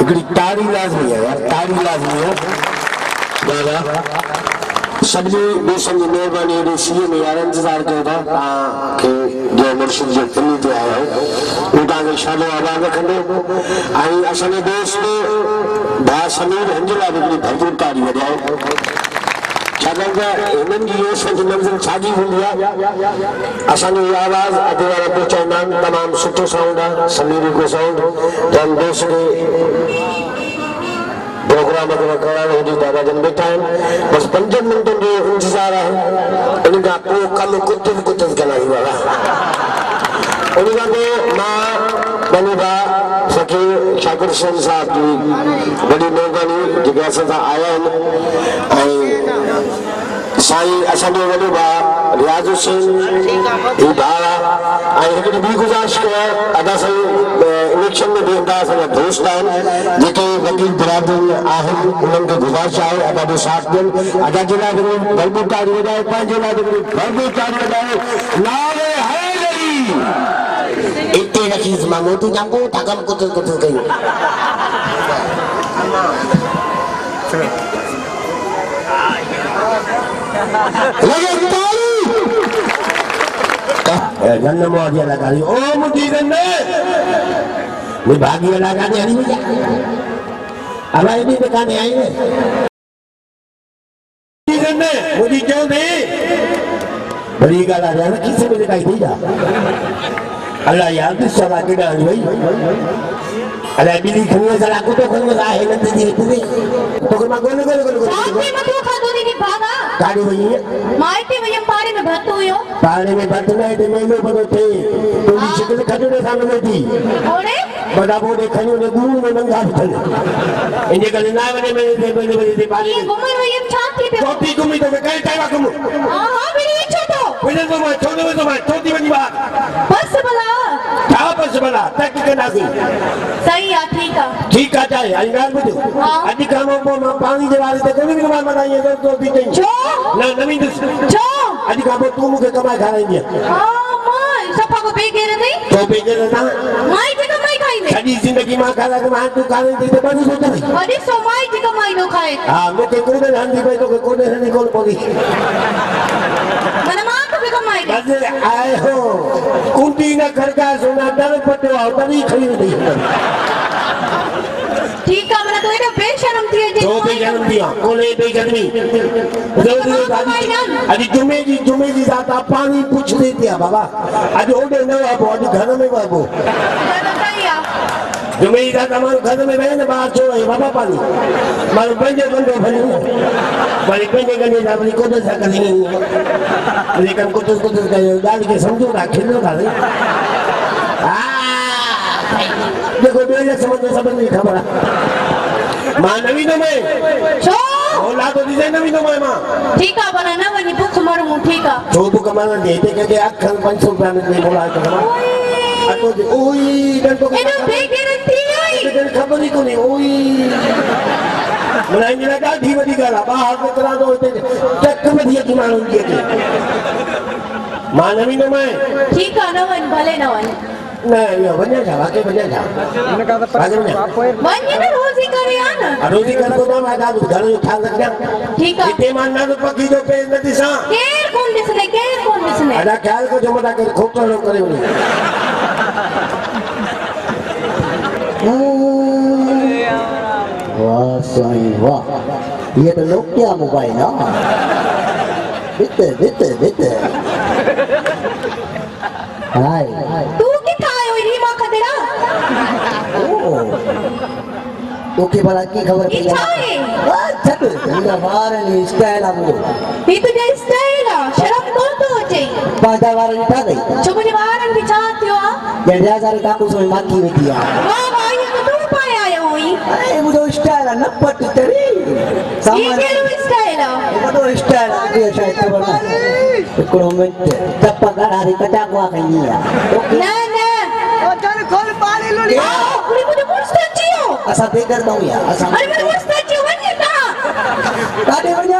हिकिड़ी तारी लाज़मी है यार, तारी लाज़मी है दादा। सभिनी देशनि जी महिरबानी हेॾे सीए में यार इंतज़ार कयो था तव्हांखे जो मुर्शिद जे फिल्म ते आया आहियो उहो तव्हांखे शादो आबाद रखंदो। ऐं असांजे दोस्त भाउ समीर हिन जे लाइ बि हिकिड़ी भरपूर तारी वॼायो, छाकाणि त हिननि जी इहो सच मंज़िल छाजी हूंदी आहे। असांजो इहो आवाज़ अधु वारा पहुचाईंदा आहिनि, तमामु सुठो साउंड आहे, समीर को साउंड त दोस्त खे प्रोग्राम अगर कराइणो हुजे दादा जन वेठा आहिनि, बसि 5 मिंटनि जो इंतज़ारु आहे, उन खां पोइ कमु कुतुब कंदासीं दादा। उन खां पोइ मां पंहिंजे भाउ फ़कीर शाकिर हुसैन साहिब जी वॾी महिरबानी जेके असां सां आया आहिनि, ऐं साईं असांजो वॾो भाउ रियाज़ हुसैन ही भाउ आहे। ऐं हिकिड़ी ॿी गुज़ारिश कयो, अदा साईं इलेक्शन में बीहंदा असांजा दोस्त आहिनि जेके वकील बिरादरी आहिनि, उन्हनि खे गुज़ारिश आहे अदा जो साथ ॾियनि। अदा जे लाइ भरपूर ताड़ी वॼाए, पंहिंजे लाइ भरपूर ताड़ी वॼाए। नारे हैदरी इते रखीस मां मोटू जांबो ठाकम कुतुल कुतुल कयूं। लगे ताली गन्ना मोदिया लगा दी ओ मुझे गन्ने मैं भागी लगा दी हनी मुझे अब ये भी दिखाने आई है गन्ने मुझे क्यों दे बड़ी गाला जाना किसी में दिखाई दी जा अल्लाह यार किस सभा के डाल भाई अल्लाह बिल्ली खन्ने सला को तो खन्ने का है नंद जी पूरे तो कर गोल गोल गोल गोल साथी मत खा दो दी भागा काड़ी वही है माइते वही पारे में भत हुयो पारे में भत नहीं थे मैं बनो थे तो शिकल खजूरे सामने बैठी ओरे बड़ा बोले खन्ने ने गुरु में नंगा थे इनके गले ना बने मेरे पारे ये गुमर वही छाती पे टोपी गुमी तो कई टाइम गुम हां हां मेरी इच्छा तो पहले तो मैं छोटी बनी बात बस भला क्या बस भला तक के ना सही है ठीक है चाहे अंगार बुझो अजी कामों को मैं पानी दे वाले ते कभी भी बात बताइए तो भी नहीं जो ना नवीं जो अजी कामों तू मुझे कमाई खा रही है हां मां सफा को बेगे रे नहीं तो बेगे रे ना माई जी कमाई खाई ने सारी जिंदगी मां खा रहा मां तू खा रही थी तो बड़ी सोच रही बड़ी सो माई जी कमाई नो खाए हां मुझे कोने हंदी पे तो कोने से निकल पड़ी मैंने मां को भी कमाई बस आए हो कुंडी ना घर का सोना दर पटो और तभी खरीद दी ठीक है मैंने तो इधर बेशरम थी जो बेशरम दिया कोले बेशरमी अजी जुमे जी जाता पानी पूछ देती है बाबा आज ओडे न बाबू आज घर में बाबू जुमे जी जाता हमारे घर में बहन बाहर छोड़ो बाबा पानी मारो पंजे घंटे भरी मारी पंजे घंटे जा बनी कोदे सा करी लेकिन कोदे का डाल के समझो ना खेलो ना देखो मेरे समझ नहीं खबर मां नवीनो में छो ओला तो दिसे नवीनो में मां ठीक है बना ना वनी भूख मरू ठीक है जो भूख माना देते के अखन 500 रुपया में बोला तो अतो ओई डन तो एनो बेगे रती आई डन खबर ही को नहीं ओई मनाई मिला दी वडी गाला बाहर में करा दो टक में दिया की मानो की मां नवीनो में ठीक है ना वन भले ना वन नहीं बन्या जा वाके बन्या जा मैंने कहा था बन्या ना रोजी करे आना रोजी कर तो मैं आधा घर में खा सकता ठीक है इतने मानना तो पकी जो पे नदी सा केर कौन दिसने अदा ख्याल को जो मत कर खोपा लोग करे उन्हें वाह सही वाह ये तो नोकिया मोबाइल ना बिते हाय तू किथा आयो री मां खदेरा ओके बड़ा की खबर पड़ी इच्छा है अच्छा तेरा बार ने स्टाइल आ मुझे ये तो जे स्टाइल है शर्म तो चाहिए पांच बार निठा गई चुप वारन भी चाहते हो ये 1000 का कुछ में माकी होती है वाह भाई ये तो तू पाए आया होई अरे मुझे स्टाइल है नपट तेरी ये केरो स्टाइल है वो स्टाइल है शायद खबर ना इकड़ो मिनट टप्पा गाड़ी कटा को कहीं है ना ना ओ चल खोल पानी लोड़ी अरे मुझे मुस्ता जियो असा बेकर दो यार असा अरे मुझे मुस्ता जियो वन्य का काटे वन्य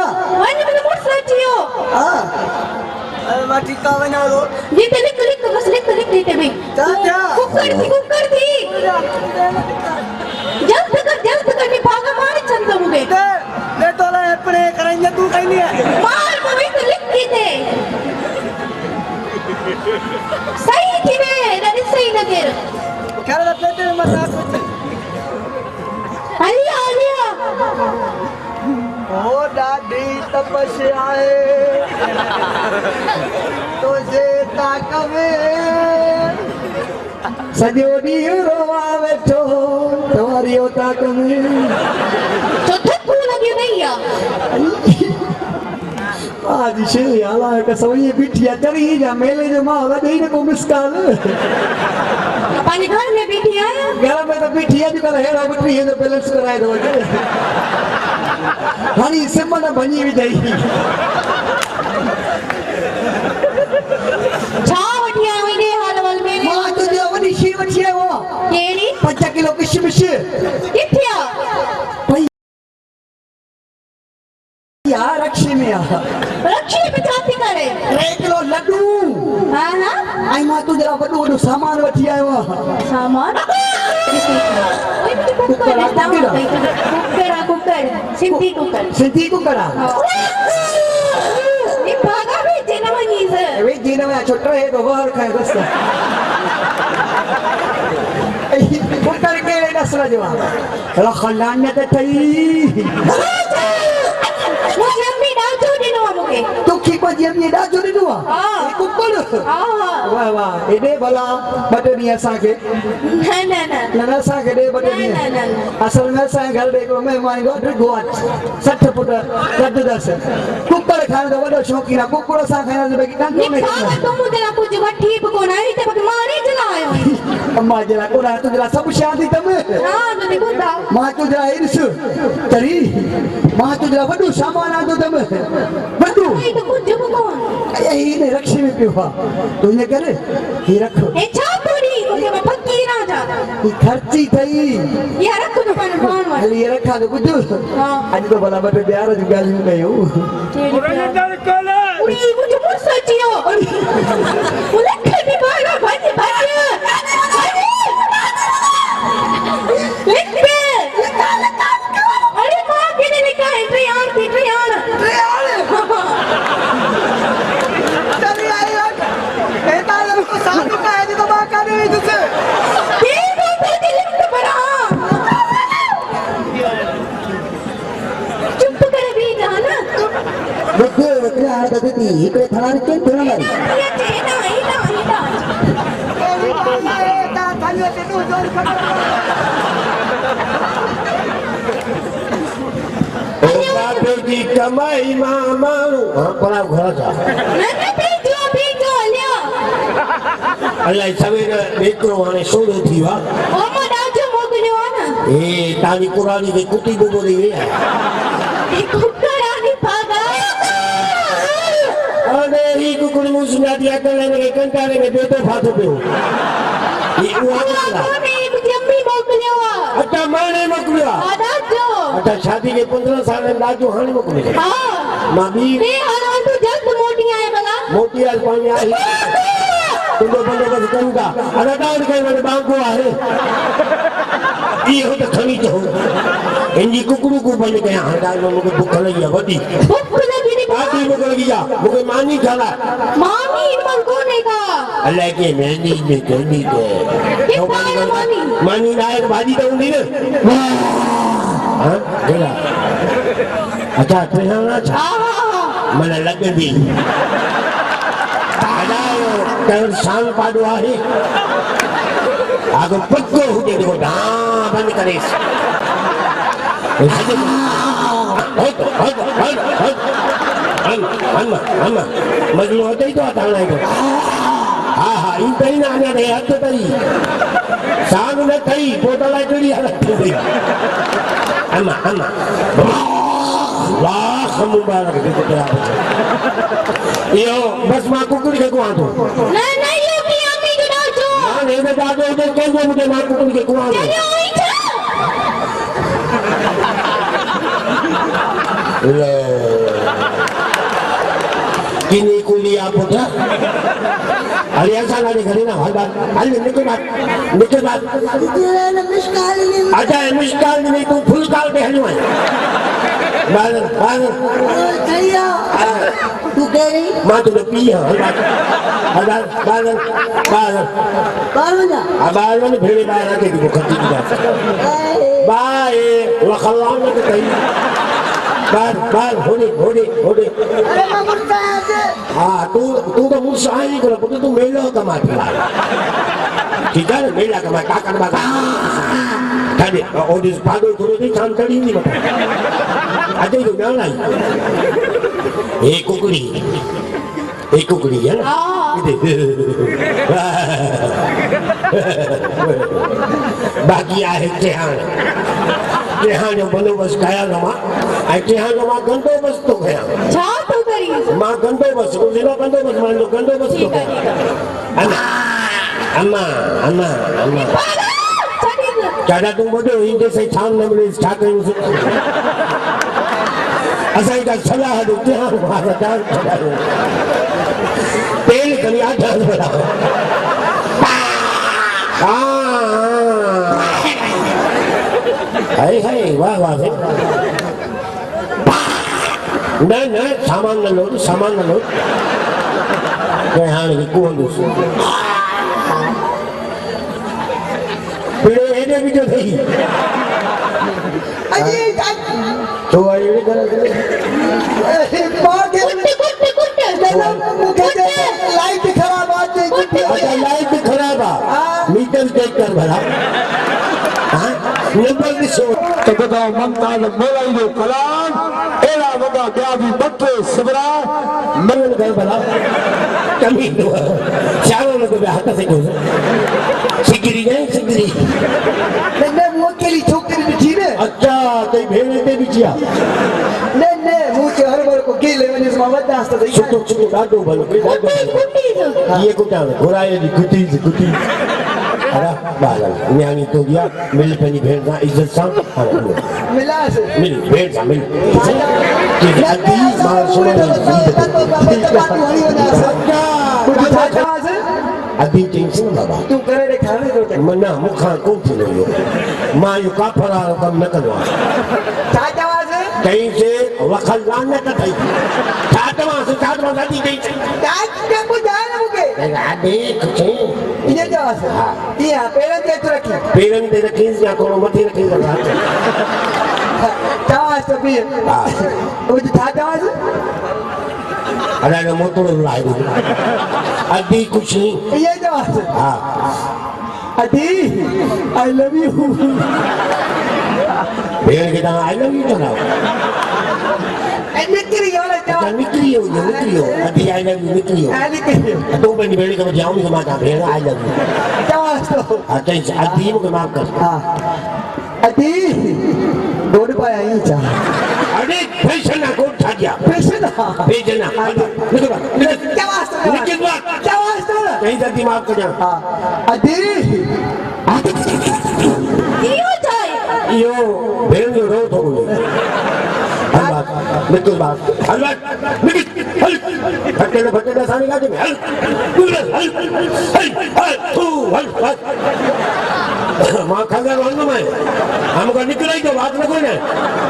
मुझे मुस्ता जियो हां अरे मैं ठीक का बना लो ये ते लिख बस लिख देते भाई क्या कुकर थी जल्द कर तपस्याए तुझे ताक में सॼो ॾींहुं रोवा वेठो तुम्हारी ताक में तो थकू लॻियो नहीं आहे आज शे आला कसवई बिठिया चरी जा मेले जो मां वॾई न को मिसकाल पंहिंजे घर में बीठी आहियां घर में तो बिठिया जो कर हेड़ा बिठी है तो बैलेंस कराए दो हानी सिम न भनी विझई छा वठी आयो हेॾे हाल वल में मां तुझे वॾी शी वठी आयो कहिड़ी 5 किलो किशमिश किथे आहे यार रक्षी में आ रक्षी में छा थी करे 3 किलो लड्डू हाँ हाँ आई मां तुझे वॾो वॾो सामान वठी आयो सामान ओए मुझे कुकर कुकर सिंधी कुकर ये भागा भी जेना वनी से वे जीने में छोटा है तो बाहर खाए बस कुकर के नस्ल जो रखलान ने तो थई मुझे अम्मी डाजो दिनो मुके तो की को जी अम्मी डाजो दिनो हां कुकर हां वाह वाह एडे भला बटनी असा के न असा के दे बटनी असल में असा घर दे को मेहमान को गोट 60 फुट गद दस कुकर खाने का बड़ो शौकीन है कुकर सा खाने से बेकी कान में तो मुझे ना कुछ वठी को ना ते बक मारे चलायो अम्मा जरा को ना तुझला सब शादी तमे हां तो देखो दा मां तुझला इरस तरी मां तुझला बड़ो सामान आ तो तमे बड़ो ये तो कुछ जो कौन यही ने रक्षी में पियो तो ये करे ये रखो ए छा तोड़ी मुझे मैं पक्की ना जा ये खर्ची थई ये रखो तो पान पान में ये रखा तो बुझो हां आज तो भला बटे प्यार जो गाल में गयो उड़ी मुझे मुझ सचियो उले खनी बाला भाई भाई लेके अरे मां के ने लिखा है ट्रियान चली आई ए ताले को साथ का है तो बात कर रही तुझसे ठीक है तो दिल में बड़ा चुप कर भी जाना रुको रुको आ तो दी इकडे थणार के थणार ये चेना इना मेरी बाबा रे ता थालियो ते तो जोर बापे की कमाई मामानु हां परा घर जा न भेजो लियो अल्लाह सवेरे बेकरो हाने सोडो थी वा ओ मां डाजो मोकलियो ना ए तानी कुरानी के कुटी बोली वे ये कुकरानी भागा अरे ही कुकुर मुसना दिया करने के कंटारे में बेटो फातो पे ये उहा नहीं मुझे अम्मी मोकलियो अच्छा माने मोकलिया डाजो अच्छा शादी के 15 साल में दाजू हाने मोकलिया हां मामी रे हां तू जल्द मोटी आए भला मोटी आज पानी आई तुमको बंदोबस्त करूंगा अरे डाउन के मेरे बांको आहे ये हो तो खनी तो इंजी कुकुरू को बन गया हटा में मुझे भूख लगी है बड़ी भूख लगी नहीं आती मुझे लगी जा मुझे मानी खाला मामी मन को नहीं का अल्लाह के मैनी में कहनी दे मानी ना एक भाजी तो उंडी ना हाँ देखा अच्छा पहना था मैंने लगे भी कल शाम पाडो आहे आगो पक्को हो जे देखो ढां बंद करे हम मजनू होते ही तो आता है तो हाँ हाँ इन कहीं ना आने दे हद तरी सांग न कहीं पोतला चढ़ी हालत हो गई हम वाह मुबारक देखो तेरा यो बस मां कुकुर के कुआं तो नहीं यो की अम्मी को डाजो हां ने दादो इधर कैसे मुझे मां कुकुर के कुआं तो ले किनी कुलिया पुत्र अरे ऐसा ना करे ना बात अरे निकल बात अच्छा मिस्काल नहीं तू फुल काल पे हलवा बाल तू कह रही मां तो पी है बाल में भेड़े बाल के को खती की बात बाय वखलाम में कहीं बार होने अरे मैं मुर्गा है हाँ तू तो मुझसे आ नहीं करो पुत्र तू मेला कमा ठीक है ना मेला कमा क्या करवा खाने और इस पागल को नहीं काम करी नहीं बता अजय तो क्या नहीं एक कुकड़ी है ना बाकी आहे टेहान जो बंदोबस्त कया नमा ऐं टेहान जो मां बंदोबस्त तो कया छा तो करी मां बंदोबस्त को जिला बंदोबस्त मान लो बंदोबस्त तो कया अम्मा चाचा तुम बोलो इनके से छान न मिले छा कयूं असां का सलाह दे टेहान मां का तेल कनी आधा बड़ा हाय वाह न सामान न लो मैं हाणे की कोन पीड़े एने भी जो थी अजी तो ये कर लाइट खराब आती अच्छा लाइट खराब आ मीटर चेक कर भला नंबर दिसो तो बताओ ममता ने बोलाई जो कलाम एड़ा वगा क्या भी बक्के सबरा मनन कर भला कमी दो चारों लोग के हाथ से को सिगरी ने वो केली छोकरी बिठी ने अच्छा ते भेणे ते बिचिया ने मुझे हर बार को केले वने से वदा हस्त दई छुटो डाडो भलो ये कुटा घोराए दी कुटी अरे बाला न्यानी तो दिया मिल पनी भेड़ ना इज्जत सा मिला से मिल भेड़ सा मिल कि अभी मां सुने अभी टेंशन बाबा तू करे रे खाने दो मना मुखा को थी मां यो का फरा कम न करवा चाचा से कहीं से वखल लाने का थई चाटवा दादी कहीं चाचा को जाने मुके अरे कुछ ये जा से ये पेरन ते रखी या थोड़ा मथे रखी लगा चावा से भी वो चाचा से अरे न मोटो लाई अभी कुछ नहीं ये जा से हां अदी आई लव यू भेड़ के दाना आई लव यू तो ना निकली हो अभी आई लव यू निकली हो तो बनी भेड़ के जाऊं के माता भेड़ आई लव यू अच्छा अभी मुझे माफ कर अदी दौड़ पाया ही चा अरे पैसा ना को ठा दिया भेजना निकल कहीं जल्दी माफ कर जा अदी यो भेड़ जो रो तो बोले निकल बात निकल फटे सानी का में मां खागा वन में हमको निकल तो बात न कोई ना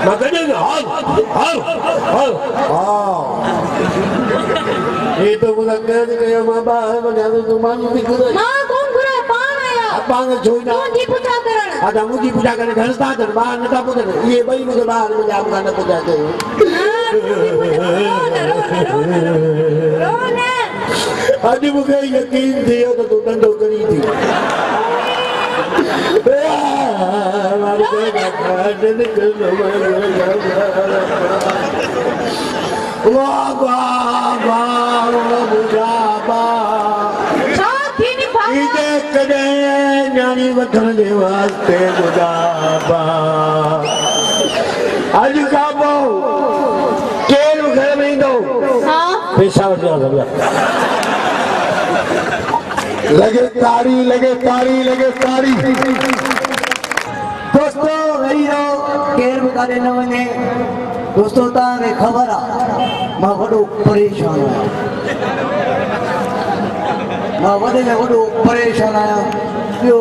मां कह दे हाल ये तो मुझे कह दे मां बाहर बना तो मां निकल मां कौन बुरा पान आया पान छोड़ना मुझे पूजा करना आधा मुझे पूजा करने घरता कर बाहर नता पुछे ये भाई मुझे बाहर में जाम करना पूजा के आज मुझे यकीन थी तो तू दंडो करी थी वाह वाह वाह बुझाबा इधे कदे न्याणी वठण जे वास्ते बुझाबा आज का बहु केरु घर में ईंदो पैसा वठण लॻा लगे ताड़ी दोस्तों वही रहो केर भी काॾे न वञे दोस्तों तव्हांखे ख़बर आहे मां वॾो परेशान आहियां मां वॾे में वॾो परेशान आहियां ॿियो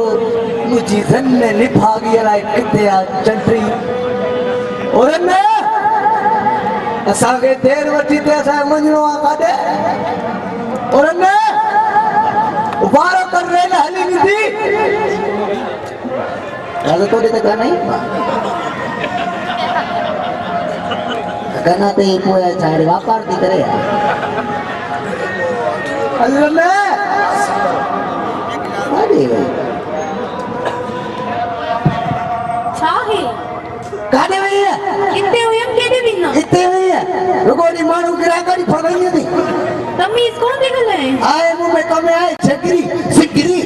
मुंहिंजी ज़न निभागी अलाए किथे आहे चंटी और न असांखे देरि वठी ते असांखे वञिणो आहे काॾे और न वारो कर रेल हली नींदी राजा तोड़े तक नहीं गना ते पोया चाड़े व्यापार थी करे अल्लाह अरे छा है काने वही है कितने हुए हम केदे बिना इतने वही है रुकोनी मानू गिरा करी फगई थी तमीज कौन देखल है आए मुंह में कमे आए छकरी सिकरी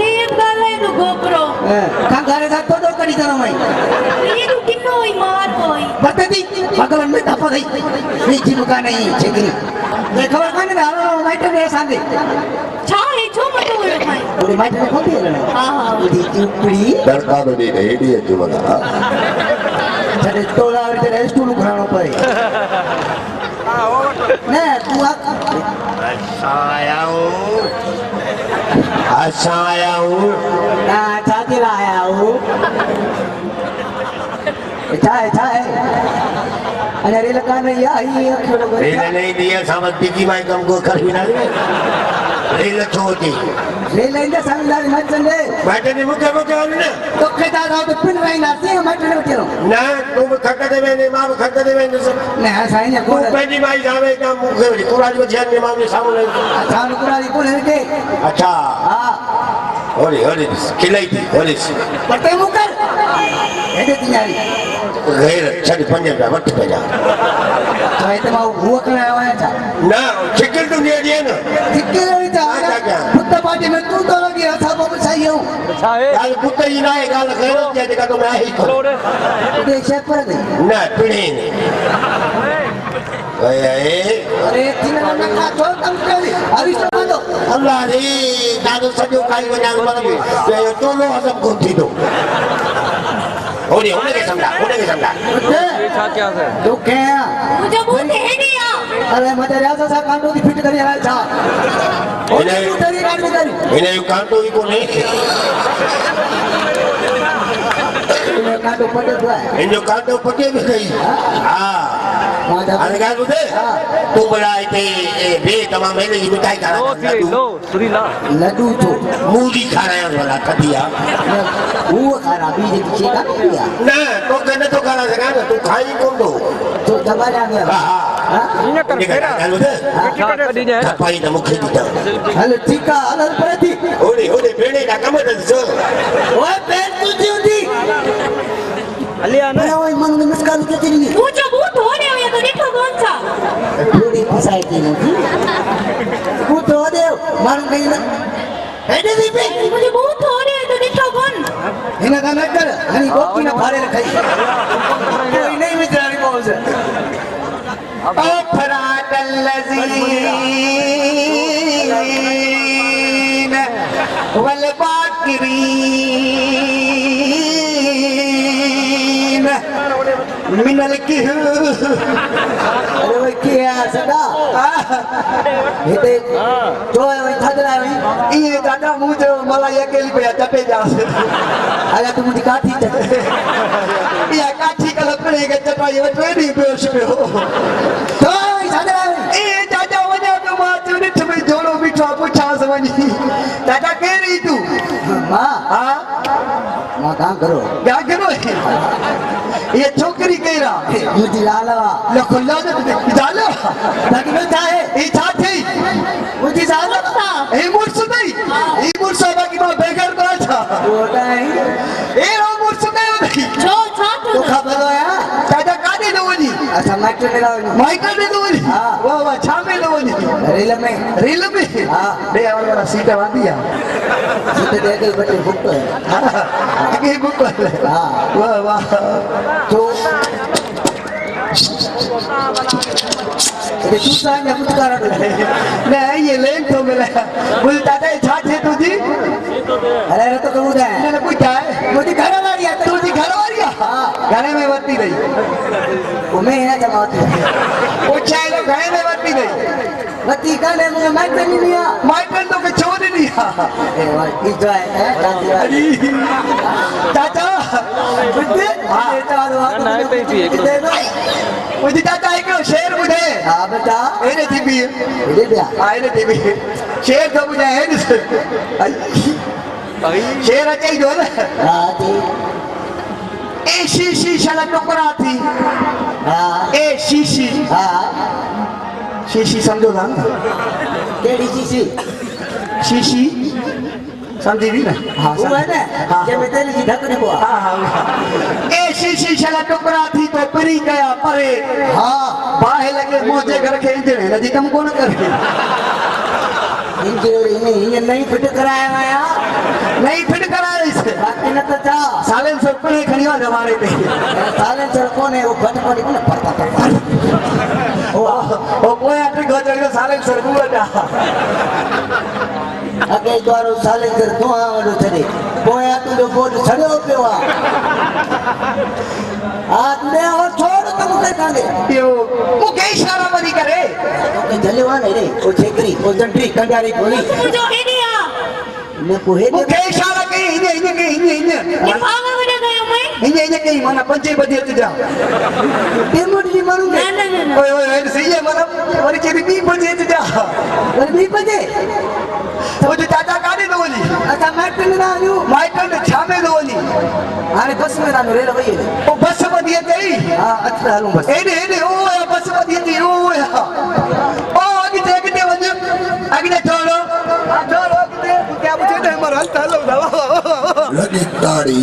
एक गाल है तो गोपरो कंगारे दा तो करी तना मैं ये तो किन्नो ही मार होई बते दी भगवान में तप गई नहीं जी मुका नहीं छकरी देखो काने ना माइटे ने सांदे छा है छो मत हुए भाई पूरी माइटे ने खोती है हां हां पूरी चुपड़ी लड़का तो नहीं रेडी है जुमला छड़े तोला और तेरे स्टूल घरानो पे ने तू अच्छा आया हूँ ना चाची लाया हूँ चाहे अरे रे लगा नहीं आई अखियों को रेल नहीं दिया समझ बिकी माई कम को कर भी ना रेल छोटी रे लेंगे समझदारी मत चले बैठे नहीं मुझे ना तो खेता रहो तो पिन रही ना सी मत ले चलो ना तुम खक्का दे मैंने माँ खक्का दे मैंने सब ने साईं ने तू पहली माई जावे का मुझे कुराली में ध्यान में मामले सामने अच्छा कुराली कौन है के अच्छा हां होली खिलाई थी होली बटे मुकर हेडे तियारी गैर छड़ी पंजाब का वट पे जा तो इते मां हुआ कर आया था ना चिकन तो नहीं दिया ना ठीक है था पुत्ता पार्टी में तू तो लगी था बाबू सही हूं गाल पुत्ता ही ना है गाल गैर क्या जगह तो मैं ही करो देख से पर दे ना पीढ़ी नहीं अरे तीन ना खा छोड़ कम कर अभी तो दो अल्लाह रे दादू सजो काई बना ये तो लो सब को थी दो होने के समझा क्या है तो क्या मुझे बहुत है नहीं आ अरे मते राजा सा कांडो की फिट करी आया था इन्हें तेरी गाड़ी करी इन्हें कांटो ही को नहीं कांडो पटे हुआ इन्हें कांटो पटे भी गई हाँ अरे क्या बोलते तू बड़ा इतने बे तमाम मैंने ये मिठाई खा रहा लड्डू तो मूली खा रहा है वाला कटिया वो खाना बीजे की चीज़ किया ना तो कहने तो खाना सका ना तू खाई कौन दो तो दबा जा गया हाँ ये क्या बोलते खाई ना मुख्य दिता हेलो ठीक है अलग पड़े थी होले बेड़े ना कम है तो ओए पेट तुझी होती अलिया ना ओए मन में मुस्कान के चली मुझे बहुत हो रहे हो ये तो देखो कौन सा पूरी पिसाई थी वो तो दे मार गई ना हेडे दी पे मुझे बहुत हो रहे हो तो देखो कौन इन्हें का न कर हनी गोपी ना फाड़े रखाई कोई नहीं मित्रानी मौज ओ फरात अल्लज़ीन वल बाकिरीन मिनल की अरे भाई क्या सदा इते जो थदरा ये दादा मुझे मला ये केली पे चटे जा अरे तुम मुझे काठी चटे ये काठी का लपड़े के चटा ये ट्रेनिंग पे उसपे हो तो थदरा ये दादा वने तो मां तुने तुम्हें जोड़ो बिठा पूछा समझी दादा कह रही तू मां हां मां काम करो क्या करो ये छोकरी कह रहा मुझे लालवा लखो लाल डालो ताकि मैं चाहे ये चाहते मुझे लालवा ये मुर्स नहीं ये मुर्स बाकी मैं बेकार करा था वो नहीं ये रो मुर्स नहीं होती छो छा तो खबर हो या दादा काटे दो नहीं अच्छा माइकल में लाओ माइकल में दो नहीं वाह वाह छामे दो नहीं रेल में हां दे और वाला सीट बांध दिया सीट दे के बटे बुक है ये बुक है हां वाह वाह तो ये तू सांग कुछ कर नहीं ये लेन तो मिला बोल दादा छाछे तुझी अरे तो कहूं दे मैंने पूछा है मुझे घर वाली है तुझी घर वाली है हां घर में बत्ती नहीं वो मैं है जमाती पूछा है घर में बत्ती नहीं बत्ती काने मुझे माइक नहीं लिया माइक तो के छोड़ नहीं लिया ए भाई जो है चाचा बुद्धि हां चालो मुझे चाचा एक शेर मुझे हां बेटा एने थी आए थी शेर तो मुझे है शेर चाहिए दो ना हां जी ए ए शीशी शाला टुकड़ा थी हाँ ए शीशी हाँ शीशी समझो ना केड़ी शीशी शीशी समझी भी ना हाँ वो है ना हाँ जे में तेल की ढकनी को हाँ हाँ ए शीशी शाला टुकड़ा थी तो परी गया परे हाँ बाहे लगे मोजे घर के इंजन नदी कम कौन करे इन्हें नहीं फिट कराया हुआ नहीं फिट करा इसे बाकी न तो था सालन सब को खड़िया जमाने पे सालन सर कौन है वो फटफटी को ना पड़ता ओ कोई अपने घर चले सालन सर को बता अगे द्वारो सालन सर तो आवड़ो छड़े कोया तू जो बोल छड़ो पियो आज ने और छोड़ तुम के कांदे यो वो के इशारा मरी करे के जलेवा नहीं रे वो छेकरी वो जंटरी कंडारी कोली जो है दिया ने को है वो के इशारा के इने ये पावा बना गया मैं इने के माना पंजे बजे ते जा पेमुट जी मारूंगे ना ओए ओए सही है मतलब और के भी बजे ते जा और भी बजे वो जो चाचा काढे दो बोली अच्छा मैं पिन ना आयो माइकल ने छामे दो बोली अरे बस में ना रे भई वो बस बदिए तेई हां अच्छा हालू बस एने ओ बस बदिए ती ओ आगे वजो आगे छोड़ो छोड़ो क्या पूछे थे हमारा हल्ला हल्ला लगे ताड़ी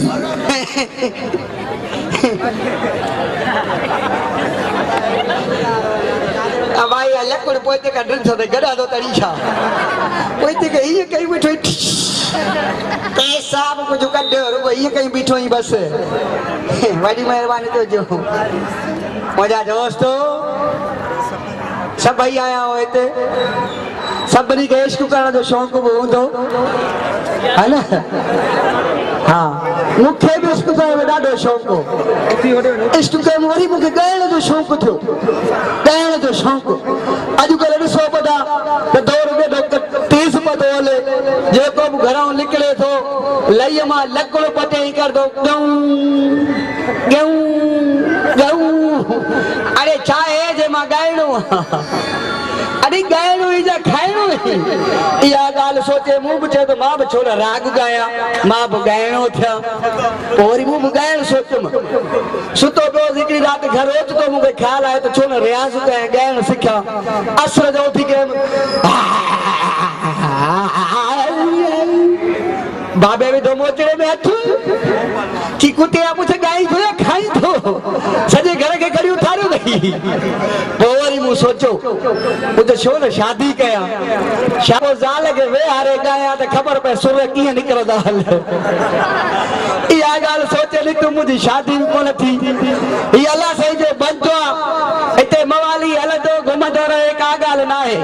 अब आई अलग कोई पोते का ड्रिंक होते गड़ा दो तरीका पोते के ये कहीं बैठो पैसा को जो कर दो रुको ये कहीं बैठो ही बस बड़ी मेहरबानी तो जो मजा दोस्तों सब भाई आया हुए थे सब बनी के इश्क करना जो शौक वो हूंदो है ना हाँ मुखे भी इश्क करण में ॾाढो शौक हो इश्क करण वरी मुखे ॻाइण जो शौक थियो ॻाइण जो शौक अॼुकल्ह ॾिसो पता त दौर में तेज़ पतो हले जेको बि घरों निकिरे थो लईअ मां लकिड़ो पटे कर दो ॻऊं ॻऊं अरे छा आहे जे मां ॻाइणो अरे ॻाइणो ई जा खाइणो इहा ॻाल्हि सोचे मूं बि चयो त मां बि छो न राग ॻायां मां बि ॻाइणो थियां पोइ वरी मूं बि ॻाइणु सोचियुमि सुतो पियो हिकिड़ी राति घर ओचितो मूंखे ख़्यालु आयो त छो न रियाज़ कयां ॻाइणु सिखियां असर जो उथी बाबे में दो मोचड़े में हथ की कुटिया मुझे गाई थो या खाई थो सजे घर के खड़ी उठारियो नहीं पोवरी मु सोचो मुझे छो न शादी कया शाबो जाल के वे हारे गाया त खबर पे सुर की निकलदा हल या गाल सोचे ली तू मुझी शादी कोन थी ये अल्लाह सही जो बंदो इते मवाली हलदो घुमदो रहे का गाल ना है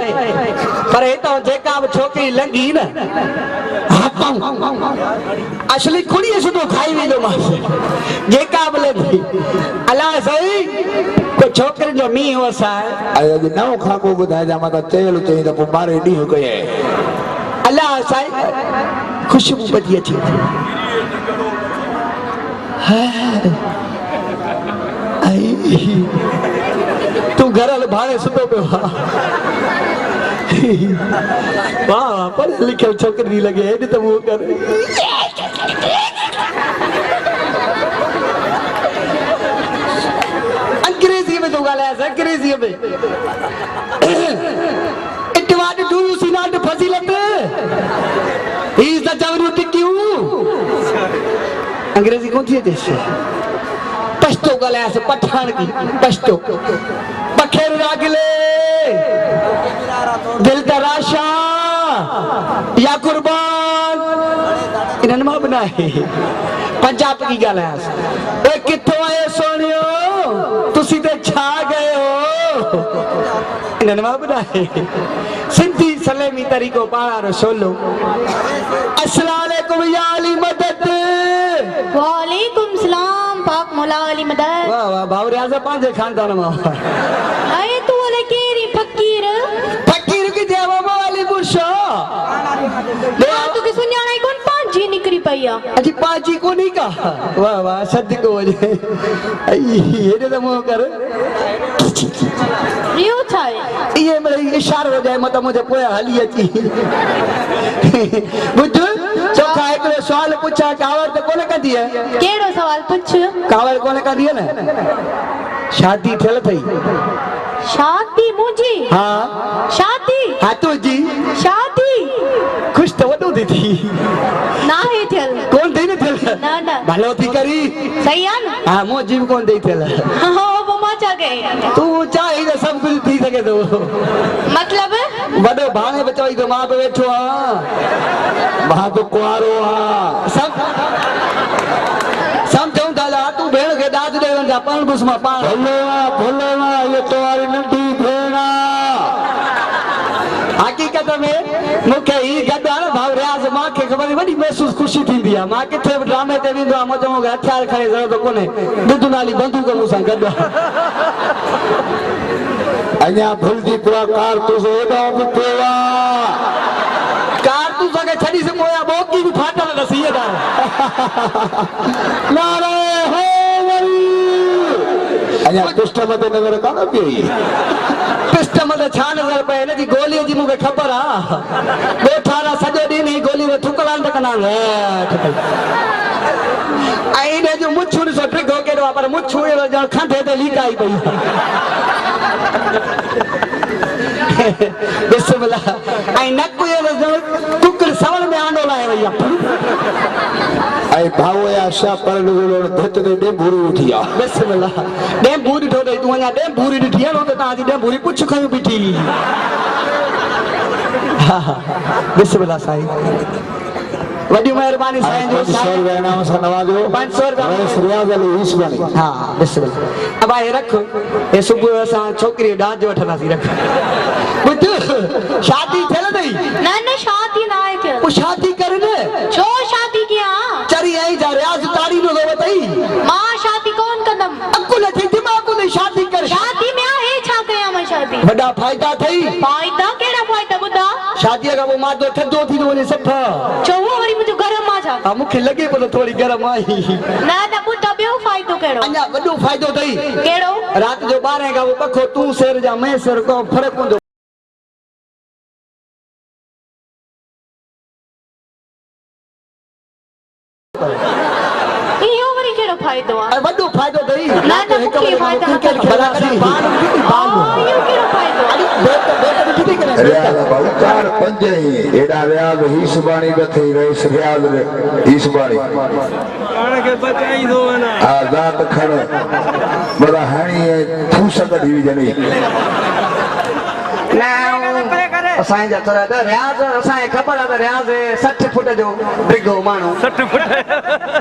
पर इतो जेका छोकरी लंगी न असली खुड़ी सुठो खाई वेंदो मां जेका बि लॻी अलाह सही को छोकिरी जो मींहुं वसाए अॼु नओं खाको ॿुधाइजां मां त चयल चई त पोइ ॿारहें ॾींहं कया अलाह साईं खुशबू बधी अचे तूं घर हल भाणे सुठो पियो वाह पढ़ियल लिखियल छोकिरी लॻे हेॾ त उहो कर अंग्रेज़ीअ में थो ॻाल्हायांसि अंग्रेज़ीअ में it what do you see not फज़ीलत ही इज द जवरू टिक्यू अंग्रेज़ी कोन थी अचेसि पछतो ॻाल्हायांसि पठान की पछतो पखेर रागले दिल तराशा या कुर्बान इन्हनि मां बि न आहे पंजाब की ॻाल्हायांसि ओए किथों आए सोनियो तुसी ते छा गए हो इन्हनि मां बि न आहे सिंधी सलेमी तरीक़ो पाणा रसोलो अस्सलाम वालेकुम या अली मदद वालेकुम सलाम पाक मौला अली मदद वाह वाह भावरे आजा पंहिंजे खानदान मां आए तू वाले केरी फकीर फकीर की देवा वाली बुशा तू के सुन्याणा कोन पांजी निकरी पईया अजी पाजी को नहीं का वाह वाह सद को वजे हेडे त मो कर रियो छाए ये मेरे इशारो हो जाए मतलब मुझे पोया हली अची बुद्धू चोखा एक सवाल पूछा कावड़ तो कोने का दिया केड़ो सवाल पूछ कावड़ कोने का दिया ना शादी थियल थई शादी मुजी हाँ शादी हाँ तुझी शादी खुश तो वडू थी थी ना है थियल कौन थी न थियल ना ना भलो थी करी सही है ना हाँ मो जीव कौन थी थियल हाँ वो मचा गए तू चाहे तो सब कुछ थी सके तो मतलब बड़ो भाने बचाई तो मां पे बैठो मां तो कुआरो सब समझूं दादा तू भेण के दाद दे वंदा पाण बुस मां पाण भोलेवा ये तुम्हारी नंढी भेणा हकीकत में मुखे ही गदा भाव रियाज मां के खबर वडी महसूस खुशी थींदी आ मां किथे ड्रामे ते विंदो आ मजो के हथियार खणे जरूरत कोने दुदु नाली बंदूक मुसा गदा अञा भुलजी पिया कारतूस एॾो पिया कारतूस के छड़ी से मोया बोकी भी फाटल नसीहत नारे हो वरी अञा पिस्ट मते नज़र कान पई पिस्ट मते छा नज़र पए इन जी गोली जी मुखे खबर आ गोठारा सजो दी नहीं गोली में ठुकलान तक ना आई ने जो मुछू ने सो ट्रिगो केडो पर मुछू ए जण खंडे ते लीकाई पई बिस्मिल्लाह आई नक ये जण कुकर सवल में आंडो लाए भैया आई भाव या शा पर नज़र धत दे दे भूरी उठिया बिस्मिल्लाह दे भूरी ठोडे तू अञा दे भूरी ॾिठी न त ताजी दे भूरी कुछ खयो बीठी बिस्मिल्लाह साईं वडी मेहरबानी साईं जो 500 रुपया इनाम सां नवाजो 500 रुपया रियाज़ अली ईसवानी हां बिस्मिल्लाह अब आए रख ये सुबह असां छोकरी डांस जो वठंदासी रख बुध शादी थियल थई ना ना शादी ना है थियल वो शादी कर ने छो शादी किया चरी आई जा रियाज़ तारी नो बताई मां शादी कौन कदम अकुल थी दिमाग ने शादी कर शादी में है छा कया मैं शादी बड़ा फायदा थई फायदा केड़ा फायदा बुदा शादी का वो मादो थदो थी वने सठ छो वरी मुझे गरम आ जा मुखे लगे बोलो थोड़ी गरम आई ना ना बुदा बेओ फायदो केड़ो अन्या वडो फायदो थई केड़ो रात जो 12 का वो पखो तू शेर जा मैं शेर को फर्क कोन इहो वरी केड़ो फायदो आ वडो फायदो थई ना ना मुखे फायदा भला करे बाल इहो केड़ो फायदो अरे बेट किथे करे रियाज़ बाबू 4 5 ही एडा रियाज़ ईसबाणी बथई रईस रियाज़ ईसबाणी पाण खे बचाई दो ना आजाद खण बड़ा हाणी फूस कढी विझनी असां जा थोड़ा रियाज़ असां खबर आ रियाज़ 60 फुट जो डिगो मानो 60 फुट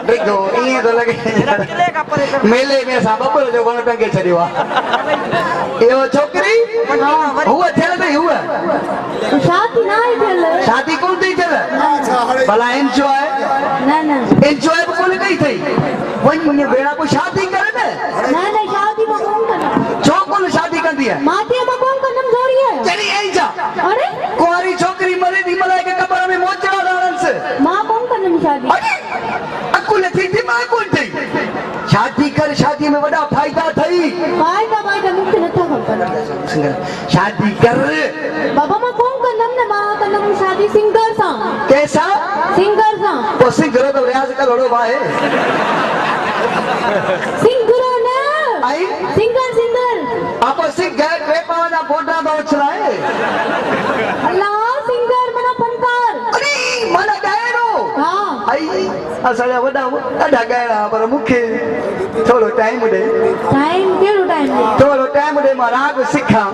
डिगो ये तो लगे मेले में सा बबल जो वण टंगे छडियो आ यो छोकरी हुआ थियल नहीं हुआ शादी ना है थियल शादी कोन थी थियल भला एंजॉय ना ना एंजॉय कोन कई थई वन मुने बेड़ा को शादी करे ना ना शादी में कौन करना जो कोन शादी कंदी है माथे में कौन करना जोड़ी है चली आई जा अरे कुंवारी छोकरी मरे दी मलाए के कबर में मोचड़ा डालन से मां कौन करना शादी अरे अकुल थी दिमाग कोन थई शादी कर शादी में बड़ा फायदा थई फायदा फायदा मुझे नथा खबर शादी कर बाबा मां कौन करना ना मां करना शादी सिंगर सा कैसा सिंगर सा वो सिंगर तो रियाज़ कर लोड़ो भाई सिंगर ना आई सिंगर सिंगर आप सिंगर वे पावना बोटा दो चलाए अल्लाह सिंगर मना फनकार अरे मना गायरो हां आई असाया वडा ॾाढा गायरा पर मुखे थोड़ो टाइम दे टाइम केड़ो टाइम दे थोड़ो टाइम दे मां राग सिखा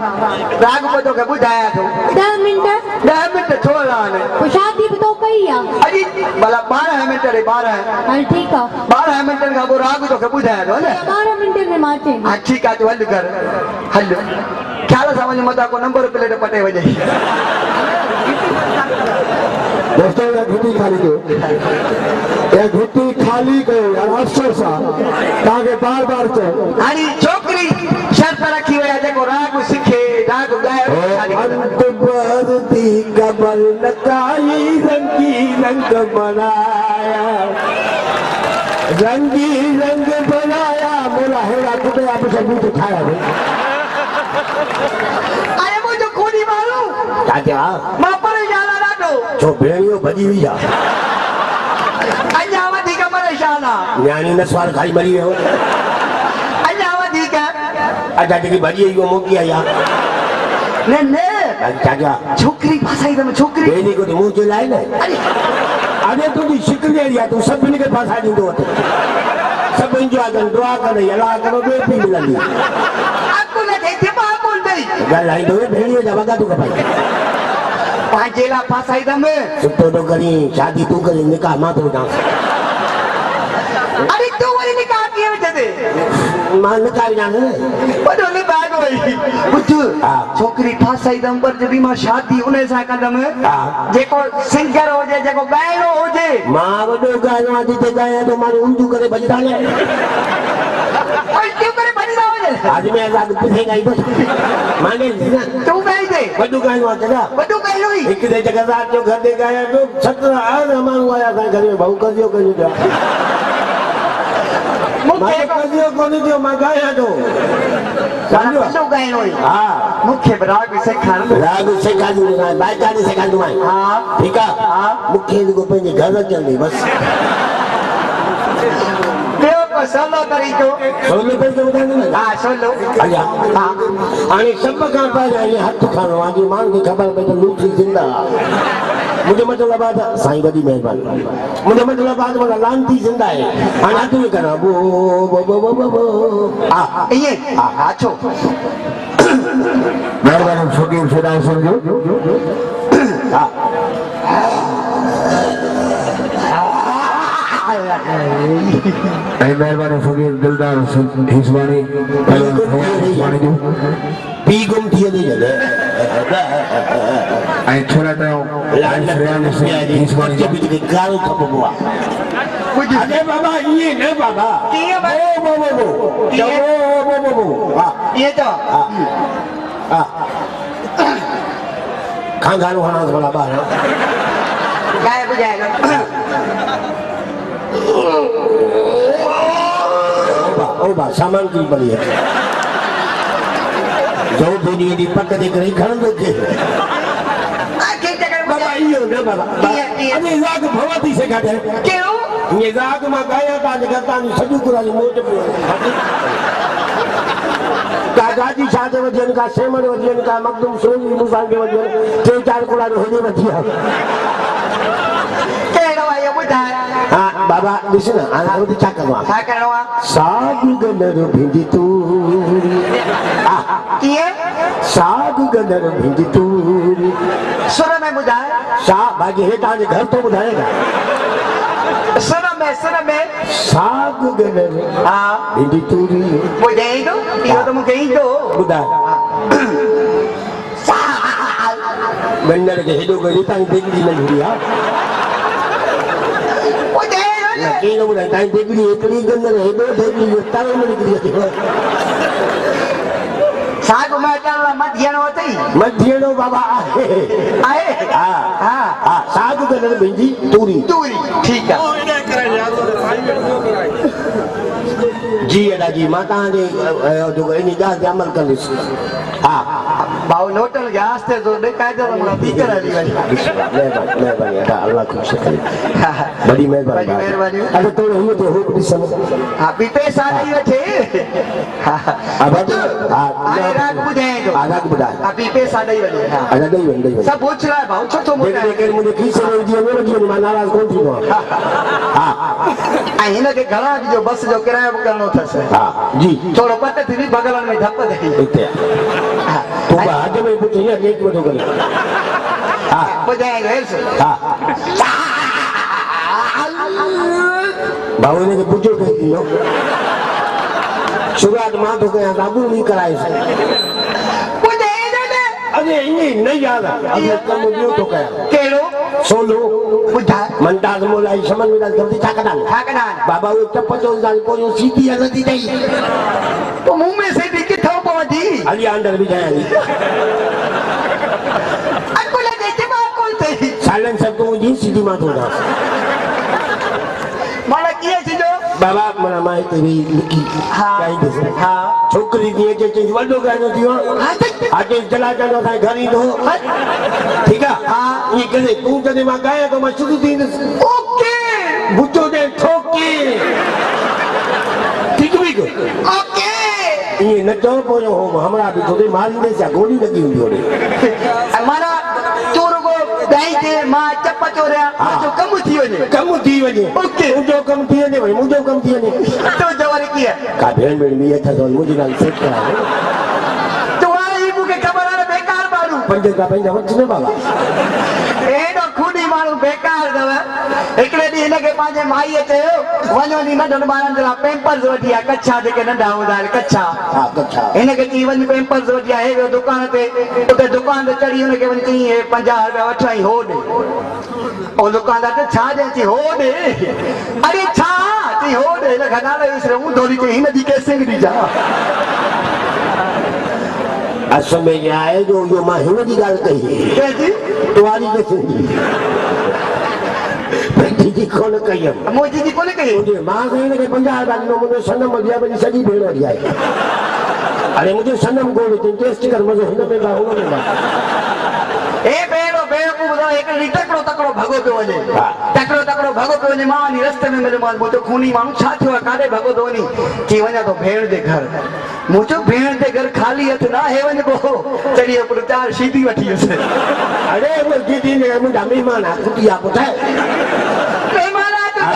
राग को तो के बुझाया तो 10 मिनट थोड़ा ने वो शादी भी तो कई आ अरे भला 12 मिनट रे 12 हां ठीक आ 12 मिनट का वो राग तो के बुझाया तो ने 12 मिनट में माचे हां ठीक है तो हल कर हल ख्याल समझ मत को नंबर प्लेट पटे वजे दोस्तों ये घुटी खाली कयो ये घुटी खाली कयो यार अफसर सा ताके बार बार चो हानी छोकरी शर्त रखी हुई है जेको राग सिखे राग गाए अंत बरती कमल नकाई रंगी रंग बनाया रंगी रंग बनाया मेरा हेरा कुटे आप सब तो खाया अरे मुझे खूनी मालूम चाचा मां परेशान ना दो जो भेड़ियो भजी हुई आ अन्यावा दी का परेशान न्याणी ने स्वार खाई मरी हो अन्यावा दी का अच्छा ठीक भजी हुई वो मोकी आया ने ने चाचा छोकरी फसाई दम छोकरी बेनी को तो मुंह चलाए ना अरे तू दी शिकली एरिया तू सब के पास आ दी तो सब इंजॉय कर दुआ कर अल्लाह करो बेटी मिलनी आपको ने देखते बा बोल दे गल आई दो भेड़ियो जवागा तू कपाई पांचेला फसाई दम सुतो तो करी शादी तू करी निकाह मा तो डांस अरे तू वही निकाह किए जदे मान निकाह जाने बडोले बाग वही बुझ छोकरी फसाई दम पर जदी मां शादी उने सा कदम जेको सिंगर हो जे जेको गायनो हो जे मां वडो गायो आदि ते गाया तो मारे उंजू करे बजदा ले और क्यों करे बजदा हो जे आज मैं आजाद पीछे गई बस मांगे तू गाई दे वडो गायो आदि ना वडो गायनो ही एक दे जगह रात जो घर दे गाया तो 17 आज हमारो आया था घर में बहु कर दियो मुख्य कोनी दियो मैं गाया तो वडो गायनो ही हां मुख्य राग से खान राग से काजू ना बाई कानी से काजू मैं हां ठीक है मुख्य को पे घर चलनी बस देव को सोलो तरीको सोलो पे तो बताने ना हां सोलो अया आणि सब का पाए हाथ खानो आगे मान के खबर पे तो लूटी जिंदा मुझे मतलब बात साईं बड़ी मेहरबानी मुझे मतलब बात वाला लांती जिंदा है आना तू करना वो ये आछो मेहरबानी फकीर फिदा समझो मेहरबानी फकीर दिलदार हिस्वानी हिस्वानी जो पी गुम थिए दे जले आई थोड़ा तो लाइन फ्रेंड से हिस्वानी के बीच के गाल खपबवा अरे बाबा ये नहीं बाबा किए बा वो ये तो खान गानो खाना वाला बाहर गाय बुझाएगा ओ बा सामान की पड़ी है जो दुनिया दी पक देख रही खड़ दो के आके जगह बाबा ये ना बाबा अरे जाग भवती से काटे क्यों ये जाग मा गाया का जगता नी सजू कुराली मोट दादाजी शादी वजन का सेमन वजन का मखदूम सोनी मुसान के वजन तीन चार कुड़ा होने बचिया केड़ो आयो बुझाए हां बाबा लिसन आना तो क्या करवा क्या करवा साग गनर भिंडी तूरी किए साग गनर भिंडी तूरी सुनो मैं बुझाए सा बाकी है ताजे घर तो बुझाएगा सुनो मैं साग गनर हां भिंडी तूरी बुझाई दो यो तो मुके ही दो बुधा गन्नर के हेडो गरी ताई देखली नहीं हुआ के नो बुधा ताई देखली इतनी गन्नर हेडो देखली ताई में निकली साग में चलना मत घेनो होती मध्यनो बाबा आए हां साग गनर भिंडी तूरी दूरी ठीक है जी अदा जी माता दे जो इनी जा अमल कर हां बाऊ नोटल गैस थे तो दे कायदा हमरा भीतर आली मेहरबानी अल्लाह खुश करे बड़ी मेहरबानी अरे तो ही तो हो समझ हां पीते साली बैठे अब आए राग बुझाए दो आग बुधा अभी पे साड़ी वाली हां अरे नहीं सब पूछ रहा है भाऊ छोटो मोटा देख देख मुझे की समझ दिया मेरे जीवन में नाराज कौन थी वो हां हिन के घरा जो बस जो किराया करनो थसे हां जी थोड़ो पट थी बगल में धप दे इते तो बाद में कुछ ये एक वठो कर हां बुझाए गए हां बाबू ने के पूछो के दियो शुरुआत मां तो के बाबू नहीं कराए से अरे ये नहीं याद अभी कम दियो तो कया केलो सोलो बुझा मंताज मोलाई समन में जल्दी ठाकना बाबा वो चप्पल जान को जो सीधी नदी नहीं तो मुंह में से दिखी थो पहुंची अली अंदर भी जाए अकुल देते बात कौन थे सालन सब को जी सीधी मात हो जा माला किए छी जो बाबा मना माई तेरी लिखी काई दे हाँ छोकरी दिए जे चीज वडो गानो दियो आके चला जानो था घर ही दो ठीक है हां ये कदे तू जदे मा गाया तो मैं शुरू थी ओके बुचो दे ठोकी ठीक भी को ओके ये न तो पोयो हो हमरा भी थोड़ी मारी दे सा गोली लगी हुई होड़े हमारा चोर को गाई के मां चप्पा चोरिया जो कम थी वने ओके जो कम थी ने भाई मुझे कम थी ने तो जवारी की है का भेण में भी था तो मुझे नाल सेट करा तो आई मुके खबर है बेकार मारू पंजे का पंजा वचने बाबा एडो खुदी मारू बेकार दव एकड़े दी इनके पांजे माई चयो वनो नी न डन जरा पेम्पर्स वठिया कच्छा जेके नंढा हूंदा कच्छा हां कच्छा इनके चई वन पेम्पर्स वठिया हे वो दुकान ते उते दुकान ते चढ़ी उनके वन चई 50 रुपया वठाई हो दे ओ दुकानदार ते छा दे चई हो दे अरे छा चई हो दे लखना ले इसरे हूं थोड़ी चई हिन दी कैसे दी जा असम में आए जो यो मां हिन दी गाल कही कैसी तुम्हारी कैसे बेटी जी कौन कही मोजी जी कोने कही मुझे मां कही ने 50 रुपया नो मुझे सनम दिया बनी सजी भेड़ हो जाए अरे मुझे सनम को टेस्ट कर मजो हिन पे गाउन में ए बेड़ो बेवकूफ बुधा एक टकड़ो टकड़ो भगो पे वने टकड़ो भगो पे वने मां नी रस्ते में मेरे मां मुझे खूनी मां छा थियो काडे भगो दोनी की वने तो भेड़ दे घर मुझे भेड़ दे घर खाली हथ ना है वने को चढ़िए पर चार सीधी वठी से अरे वो दीदी ने मुझे मेहमान आ कुटिया पुछे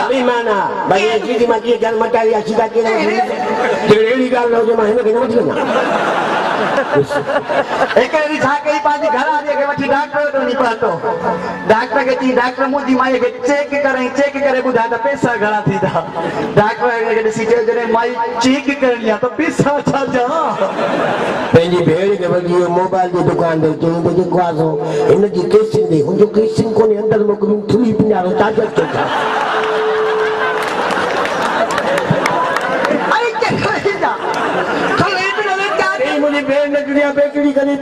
मेहमान आ भाई ये दीदी मां की जान मटाई सीधा के रेडी गाल लो जो मां हिन के न मत लेना एक री छा कई पाजी घर आ के वठी डॉक्टर तो नहीं पातो डॉक्टर के चई डॉक्टर मुजी माई के चेक करे बुधा तो पैसा घणा थी था डॉक्टर के सीधे जने माई चेक कर लिया तो पैसा छा जा पेंजी भेड़ के वगी मोबाइल की दुकान दे जो मुझे क्वासो इन की केसिंग दे जो केसिंग को अंदर मोकलू थुली पिनारो ताकत के था अरे क्या करे जा थोड़े इतने ले क्या ए मुझे भेड़ ने दुनिया बेकड़ी करी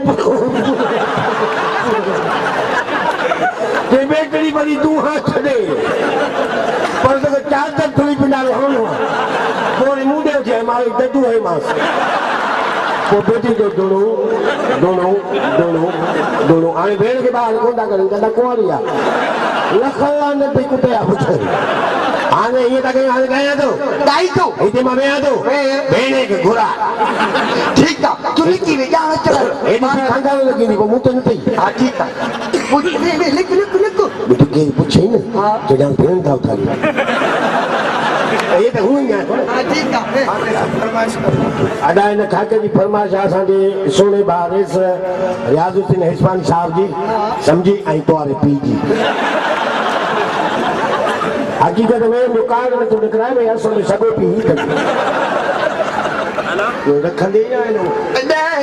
ये बेकड़ी बड़ी तू हाथ छड़े पर तो चार तक थुली पिनारो होनो मोरे मुंडे उठे मारे ददू है मास को बेटी जो दोनों आए भेड़ के बाहर कोंडा करें कहता कोरिया लखला ने पे कुटिया पूछे आने ये तक आने गया तो दाई तो इते में आया तो भेड़ के घोड़ा ठीक है तू लिखी में जा चल ए दी खांगा लगी नहीं वो मुंह तो नहीं हां ठीक है लिख बेटी के पूछे ना तो जान भेड़ था उठा ये तो हुई ना हां ठीक है अदा इन खाके जी फरमाइश आसा जे सोने बारिस रियाजुद्दीन हिस्पानी साहब जी समझी आई तो आरे पी जी हकीकत में मुकान में तो निकराए में यार सोने सगो पी ही तो रखंदे आए नो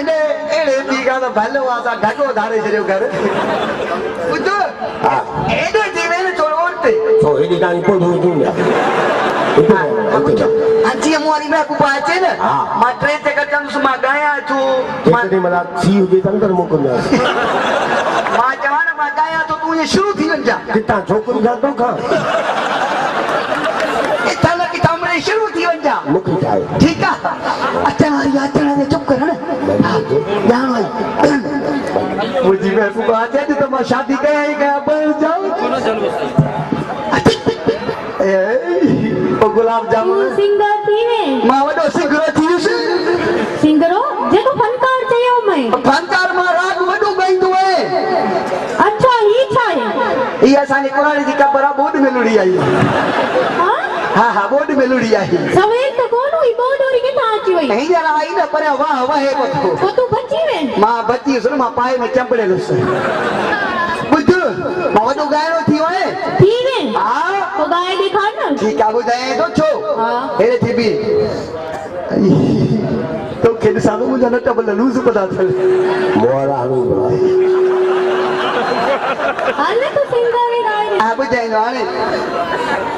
ने एड़े दी का तो भलो आसा ढको धारे छयो कर बुद्धू हां एड़े जीवे ने छोड़ते तो एडी कानी को दो दूंगा अंची मोरी में को पाचे ने मा ट्रेन से कचन सुमा गया छु जेकॾहिं मला थी हुजे त अंदरि मोकिलियासीं मा जवान मा गया तो तू ये शुरू थी वञा किथां छोकिरी खां तोखां इथां की तमरे शुरू थी वञा मूंखे ठाहे ठीक है अचण ने चुप कर ना जान भाई मुझी में को आते तो मैं शादी कया ही कया बन जाऊं ए ओ गुलाब जामुन सिंगर थी वे मां वडो सिंगरो थी सिंगरो जेको फनकार चयो मैं फनकार मां राग वडो गाइंदो है अच्छा ही छा है ये असानी कुरानी जी कबरा बोर्ड में लुड़ी आई हां हां बोर्ड में लुड़ी आई सवेर तो कोन हुई बोर्ड और के ताची हुई नहीं जरा आई ना पर वाह वाह है को तू बची वे मां बची सुन मां पाए में चंपड़े लुस बुद्ध मां वडो गायरो थी है थी वे हां तो गाय दिखा ना ठीक है बुधाए तो छो हां हेरे थी भी तो खेद सानो मुझे न टबल लूज पता चल मोरा हमी हाले तो सिंगर ही गाय आ बुधाए नो आने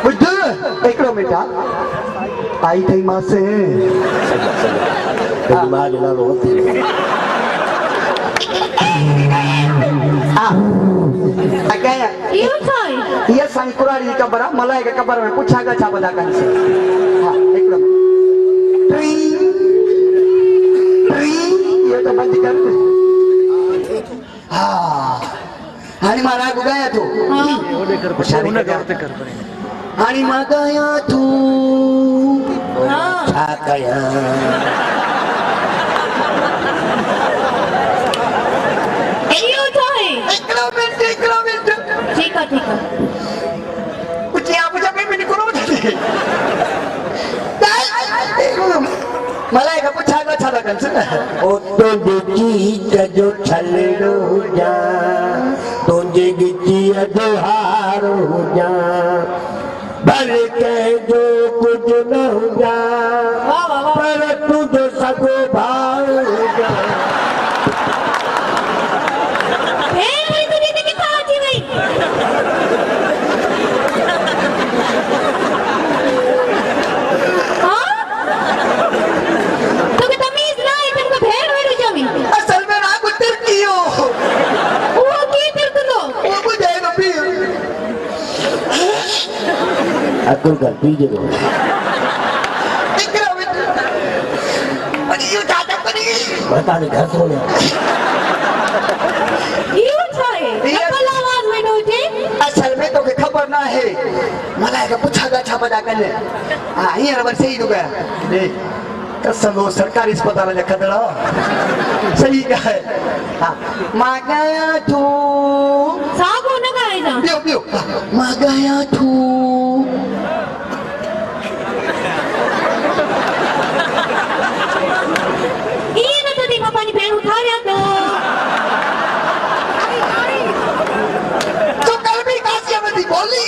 बुद्ध एकड़ो मिटा आई थई मां से दिमाग ना लो गया यो छाई ये साईं कुरारी जी कबर मलाए के कबर में पूछा गा छा बदा कर से हां ये तो बंद कर दे हाँ आणि मला गाया तू आणि मग गाया तू गया ठीक है कुछ यहाँ मुझे मी कोण मला एका पुछागा छाला कंचं ओ तो देखी जो छलड़ो जा तुझे गिची अधहार हो जा भल के जो कुछ न हो जा पर तुझो सगो भार हो जा असल में ना कुछ कियो वो मुझे ना पी अकुल कर पीजे को इकरा में अरे ये ज्यादा करी बता नहीं घर सोने असल में तो के खबर ना है मला एका पुछागा छापा करने हाँ ये रबर सही दुगा दे कसम वो सरकारी अस्पताल में खतरा सही क्या है हाँ मागाया तू बियो बियो मागाया तू तो कल भी कासिया में थी बोली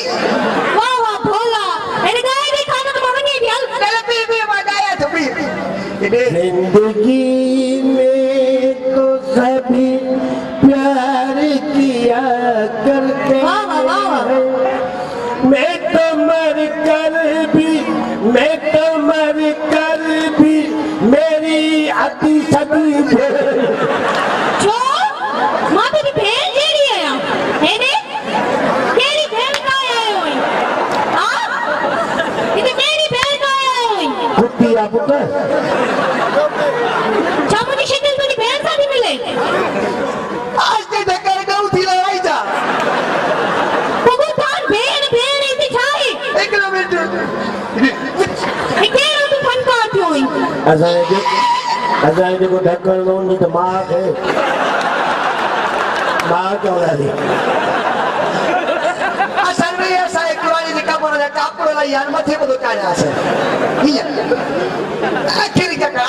पहले भी मागाया तू भी जिंदगी में तो सभी प्यार किया करते हैं मैं तो मर कर भी मेरी अति सदी पुत्र आज ते धक्कर गऊ थी लड़ाई जा एक मिनट असां जेको ढकण न हूंदी त मां खे मां चवंदा थी असल में ऐसा एक वाली ने कपड़ा ने कापड़ ला यार मथे पे तो चाया से हिया आखिर क्या कर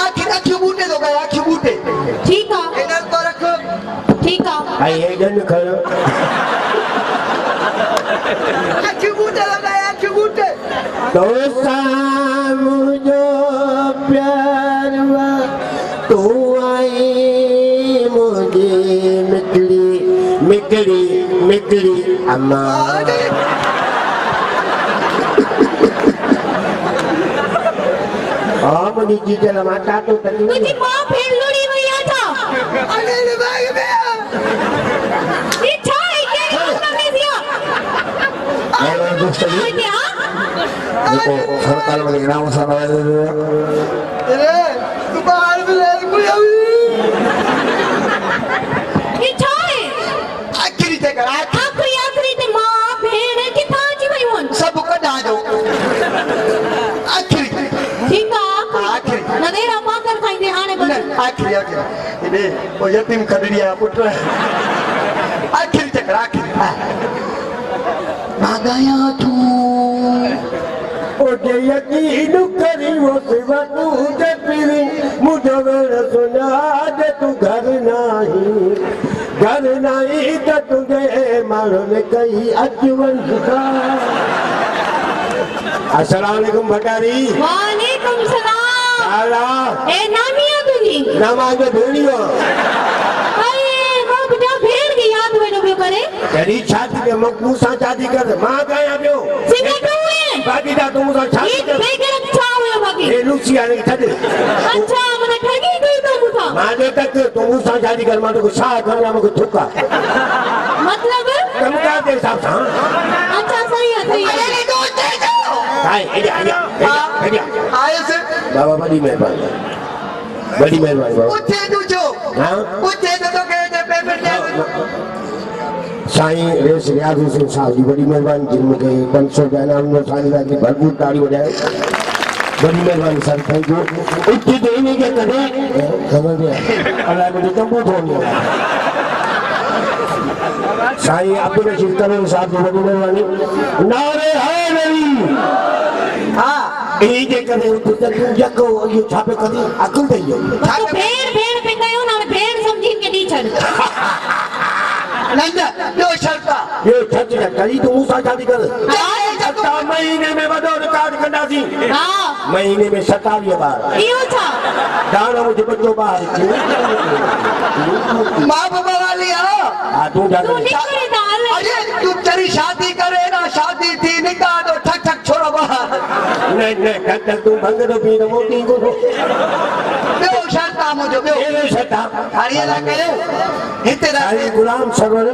आखिर आखिर बूटे दो गया आखिर बूटे इधर तो रखो आई हे जन खड़ो आखिर बूटे लगाया आखिर बूटे दोस्ता मुझो प्यार वा तू आई मुझे मिकड़ी अम्मा मुझी चीज लमाटा तो तनी अरे रे भाई बे दोस्तों देखो सरकार वाले नाम सारा अरे तू बाहर में ले कोई अभी आखिरी ते कर सब कटा दो आखिरी आखिरी इधे वो यतीम खदरिया पुत्र आखिरी ते कर आखिरी मागाया तू ओके यकीन करी वो सिवा तू जपीरी मुझे वेड़ सुना दे तू घर नहीं तो तुझे मारो ने कही अजवन सुखा अस्सलाम वालेकुम भटारी वालेकुम सलाम आला ए नामिया तुझी नमाज भेड़ियो अरे वो बेटा भेड़ की याद में डूबे करे तेरी छाती के मकबू सा शादी कर मां गया पियो सिंगा तू है बाकी दा तुम सा शादी एक कर बेगर चाव है बाकी ए लुसिया ने छड़ अच्छा मैंने ठगी गई तो मुठा मां तक तुम सा शादी कर मां तो सा करना मको थुका मतलब तुम का दे साहब अच्छा सही है अरे दोस्त दे दो हाय हेडिया आयुष बाबा बड़ी मेहरबानी बाबा उठे तुझो हाँ उठे तो कहे थे पेपर दे साईं रेस रियाज हुसैन साहब जी बड़ी मेहरबानी जिनके 500 रुपया इनाम में साईं की भरपूर ताड़ी बजाए बड़ी मेहरबानी सर थैंक यू उठी देने के कदे खबर दिया अल्लाह मुझे तंबू धोनी साईं अब्दुल रशीद करीम साहब जी बड़ी मेहरबानी नारे है नहीं हां ये जे कदे उठी तक जको ये छापे कदी अकुल दई तो भेड़ पे कयो ना भेड़ समझी के दी छड़ नंदा लो शर्ता ये छत करी तो मूसा शादी कर हां महीने में वडो रिकॉर्ड कंदासी हां महीने में 27 बार इयो छा दाना मुझे बच्चो बाहर मां बाबा वाली आओ आ तू जा तू निकले दाल अरे तू तेरी शादी करे ना शादी थी निकाह दो ठक ठक छोड़ो बाहर नहीं कल तू भंग दो पी दो मोती को ॿियो शर्ता मुंहिंजो ॿियो ये सता हारीअ लाइ कयो हिते साईं गुलाम सरवर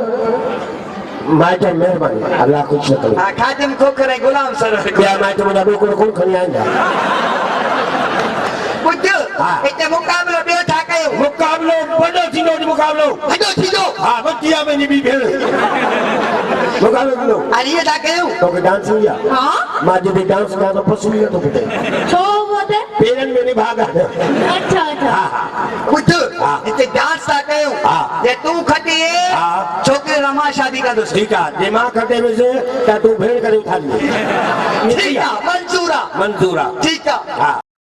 माइटर मेहरबानी अल्लाह कुछ न करे हा खादिम खोखर ऐं गुलाम सर क्या माइटर मुझे बिल्कुल कोन खणी आंदा ॿुध हिते मुक़ाबिलो ॿियो छा कयो मुकाबलो वडो थींदो मुकाबलो वॾो थींदो हां बच्चिया में भी भेड़ मुकाबलो करो हारीअ छा कयो तो के डांस हुआ हां मां जब डांस का तो पसंद तो पुटे छो बोते पेरन में नहीं भागा अच्छा अच्छा ॿुध हिते डांस था कयूं हा। जे तूं खटीए हा। छोकिरे सां मां शादी कंदुसि ठीक है दिमाग खटे में से ता तू भेड़ करे उठा ली ठीकु आहे मंज़ूर आहे मंजूरा ठीकु आहे हाँ